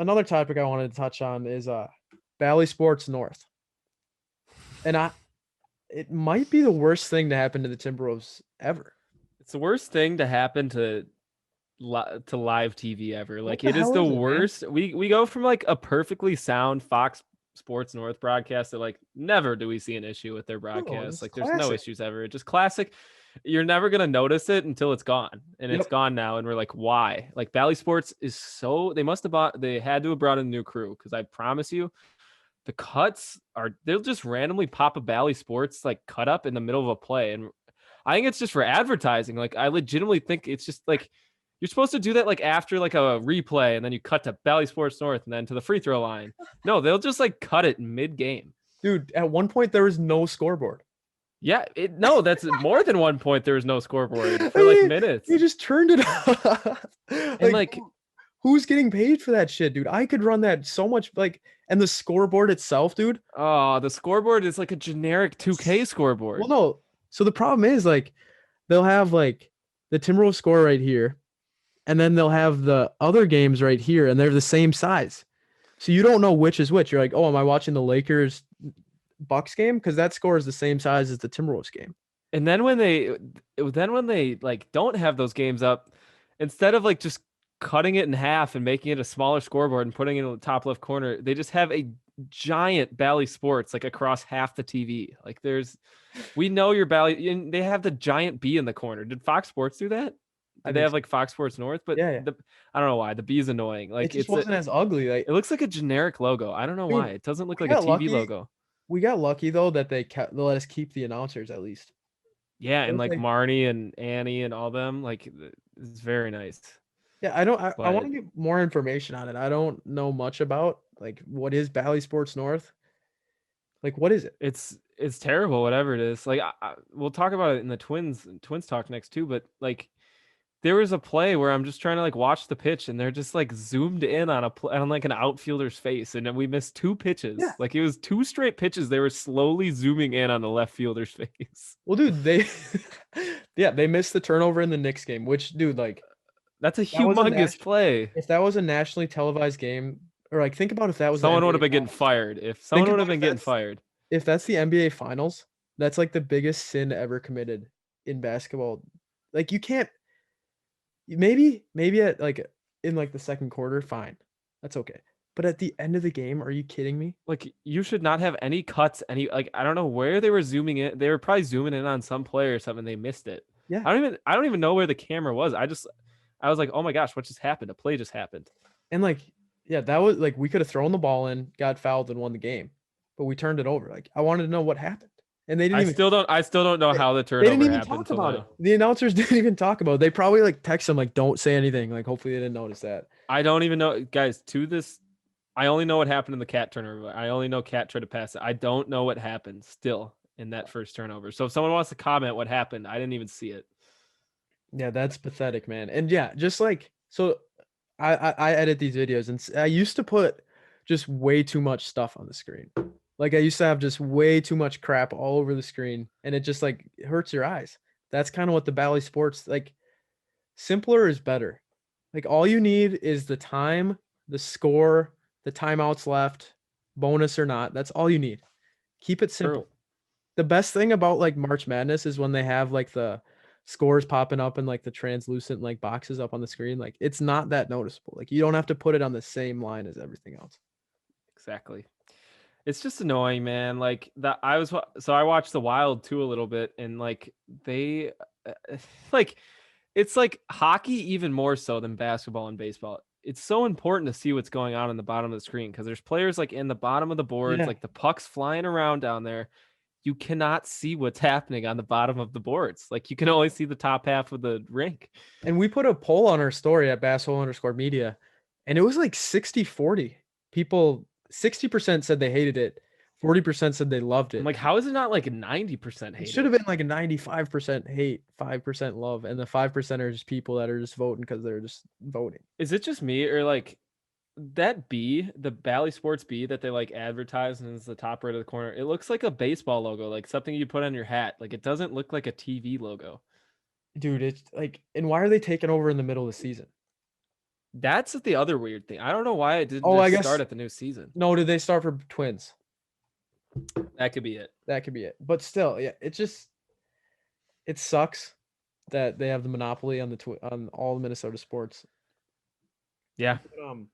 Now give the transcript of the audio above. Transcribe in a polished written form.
another topic I wanted to touch on is Bally Sports North. And it might be the worst thing to happen to the Timberwolves ever. It's the worst thing to happen to live TV ever. What Like the it is hell the is it, man? worst. We go from like a perfectly sound Fox Sports North broadcast to like never do we see an issue with their No, broadcast. it's Like there's no classic. issues ever. It's just classic. You're never gonna notice it until it's gone, and it's Yep. gone now. And we're like, why? Like Bally Sports is so they had to have brought in a new crew because I promise you, the cuts are they'll just randomly pop a Bally Sports like cut up in the middle of a play, and I think it's just for advertising. Like I legitimately think it's just like you're supposed to do that like after like a replay, and then you cut to Bally Sports North and then to the free throw line. No, they'll just like cut it mid game. Dude, at one point there was no scoreboard. Yeah, no, that's more than 1 point. There was no scoreboard for like He minutes, just turned it off. and Like, like who's getting paid for that shit, dude? I could run that so much. Like, and the scoreboard itself, dude. oh, the scoreboard is like a generic 2K Well, scoreboard. no. So the problem is like they'll have like the Timberwolves score right here, and then they'll have the other games right here, and they're the same size. So you don't know which is which. You're like, oh, am I watching the Lakers Bucks game? Because that score is the same size as the Timberwolves game. And then when they like don't have those games up, instead of like just cutting it in half and making it a smaller scoreboard and putting it in the top left corner, they just have a giant Bally Sports like across half the TV. Like we know your Bally, and they have the giant B in the corner. Did Fox Sports do that? I Did they think have so. like Fox Sports North? But Yeah, yeah. I don't know why the B is annoying. It Like just wasn't as ugly. Like, it looks like a generic logo. I don't know why dude, it doesn't look we like a got TV lucky. logo. We got lucky though that they let us keep the announcers at least. Yeah, It and was like like, Marnie and Annie and all them, like it's very nice. yeah, I don't. I want But to get more information on it. I don't know much about like what is Bally Sports North. Like, what is it? it's terrible, whatever it is. Like we'll talk about it in the Twins talk next too. But like there was a play where I'm just trying to like watch the pitch, and they're just like zoomed in on on like an outfielder's face, and then we missed two pitches. Yeah. Like it was two straight pitches. They were slowly zooming in on the left fielder's face. Well, dude, yeah, they missed the turnover in the Knicks game, which, dude, like, That's a that was a humongous play. if that was a nationally televised game, or like, think about if that was the Someone would NBA have been getting Finals. fired. If Think someone would have about been getting fired. if that's the NBA Finals, that's like the biggest sin ever committed in basketball. Like, you can't. Maybe at like in like the second quarter, fine, that's okay. But at the end of the game, are you kidding me? Like you should not have any cuts, any like I don't know where they were zooming in. They were probably zooming in on some player or something. They missed it. Yeah, I don't even know where the camera was. I was like, oh my gosh, what just happened? A play just happened. and like, yeah, that was like we could have thrown the ball in, got fouled, and won the game, but we turned it over. Like, I wanted to know what happened, and they didn't even. I still don't know They, how the they didn't turnover even happened talk till about it. now. The announcers didn't even talk about it. They probably like text them like, "Don't say anything." Like, hopefully they didn't notice that. I don't even know, guys. To this, I only know what happened in the cat turnover. I only know Cat tried to pass it. I don't know what happened still in that first turnover. So if someone wants to comment what happened, I didn't even see it. Yeah, that's pathetic, man. And yeah, just like so, I edit these videos, and I used to put just way too much stuff on the screen. Like, I used to have just way too much crap all over the screen, and it just like it hurts your eyes. That's kind of what the Bally Sports like. Simpler is better. Like, all you need is the time, the score, the timeouts left, bonus or not. That's all you need. Keep it True. simple. The best thing about like March Madness is when they have like the scores popping up and like the translucent like boxes up on the screen. Like, it's not that noticeable. Like, you don't have to put it on the same line as everything else. Exactly. It's just annoying, man. Like that I watched the Wild too a little bit, and like they like it's like hockey even more so than basketball and baseball. It's so important to see what's going on in the bottom of the screen because there's players like in the bottom of the boards, Yeah. like the puck's flying around down there. You cannot see what's happening on the bottom of the boards. Like you can only see the top half of the rink. And we put a poll on our story at @basshole_media, and it was like 60-40. People, 60% said they hated it, 40% said they loved I'm it. like, how is it not like 90% It hate should have it? been like a 95% hate, 5% love, and the 5% are just people that are just voting because they're just voting. Is it just me or like that B, the Bally Sports B that they like advertise and is the top right of the corner? It looks like a baseball logo, like something you put on your hat. Like it doesn't look like a TV logo. Dude, it's like, and why are they taking over in the middle of the season? That's the other weird thing. I don't know why it didn't Oh, I just start guess at the new season. no. Did they start for Twins? That could be it. That could be it. But still, yeah, it sucks that they have the monopoly on on all Minnesota sports. Yeah. But,